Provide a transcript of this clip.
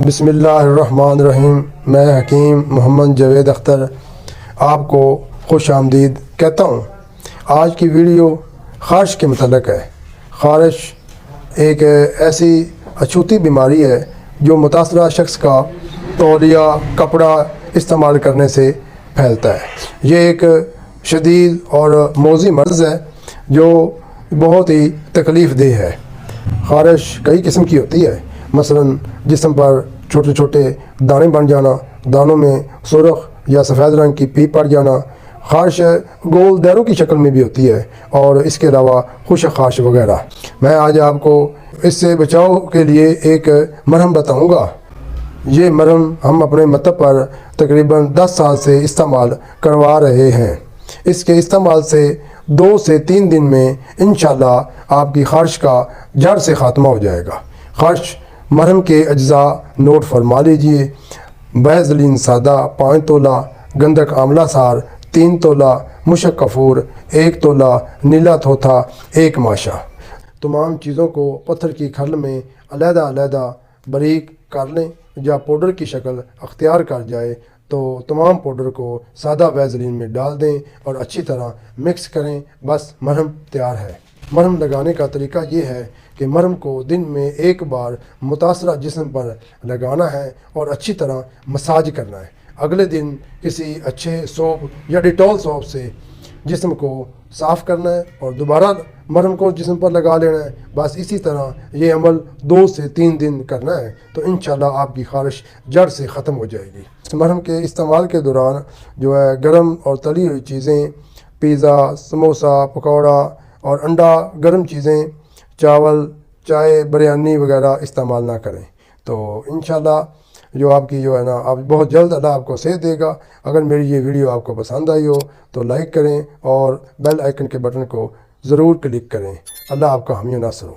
بسم اللہ الرحمن الرحیم۔ میں حکیم محمد جاوید اختر آپ کو خوش آمدید کہتا ہوں۔ آج کی ویڈیو خارش کے متعلق ہے۔ خارش ایک ایسی اچھوتی بیماری ہے جو متاثرہ شخص کا تولیہ کپڑا استعمال کرنے سے پھیلتا ہے۔ یہ ایک شدید اور موذی مرض ہے جو بہت ہی تکلیف دہ ہے۔ خارش کئی قسم کی ہوتی ہے، مثلاً جسم پر چھوٹے چھوٹے دانے بن جانا، دانوں میں سرخ یا سفید رنگ کی پیپ پڑ جانا۔ خارش گول دائروں کی شکل میں بھی ہوتی ہے اور اس کے علاوہ خشک خارش وغیرہ۔ میں آج آپ کو اس سے بچاؤ کے لیے ایک مرہم بتاؤں گا۔ یہ مرہم ہم اپنے مطب پر تقریباً 10 سال سے استعمال کروا رہے ہیں۔ اس کے استعمال سے 2 سے 3 دن میں انشاءاللہ آپ کی خارش کا جڑ سے خاتمہ ہو جائے گا۔ خارش مرہم کے اجزاء نوٹ فرما لیجئے: بیزلین سادہ 5 تولہ، گندک آملہ سار 3 تولہ، مشک کافور 1 تولہ، نیلا تھوتھا 1 ماشا۔ تمام چیزوں کو پتھر کی کھل میں علیحدہ علیحدہ باریک کر لیں۔ جب پاؤڈر کی شکل اختیار کر جائے تو تمام پاؤڈر کو سادہ ویزلین میں ڈال دیں اور اچھی طرح مکس کریں۔ بس مرہم تیار ہے۔ مرہم لگانے کا طریقہ یہ ہے کہ مرہم کو دن میں 1 بار متاثرہ جسم پر لگانا ہے اور اچھی طرح مساج کرنا ہے۔ اگلے دن کسی اچھے سوپ یا ڈیٹول سوپ سے جسم کو صاف کرنا ہے اور دوبارہ مرہم کو جسم پر لگا لینا ہے۔ بس اسی طرح یہ عمل 2 سے 3 دن کرنا ہے تو انشاءاللہ آپ کی خارش جڑ سے ختم ہو جائے گی۔ اس مرہم کے استعمال کے دوران جو ہے گرم اور تلی ہوئی چیزیں، پیزا، سموسا، پکوڑا اور انڈا، گرم چیزیں، چاول، چائے، بریانی وغیرہ استعمال نہ کریں۔ تو انشاءاللہ جو آپ کی جو ہے نا آپ بہت جلد اللہ آپ کو صحت دے گا۔ اگر میری یہ ویڈیو آپ کو پسند آئی ہو تو لائک کریں اور بیل آئیکن کے بٹن کو ضرور کلک کریں۔ اللہ آپ کا حامی و ناصر ہو۔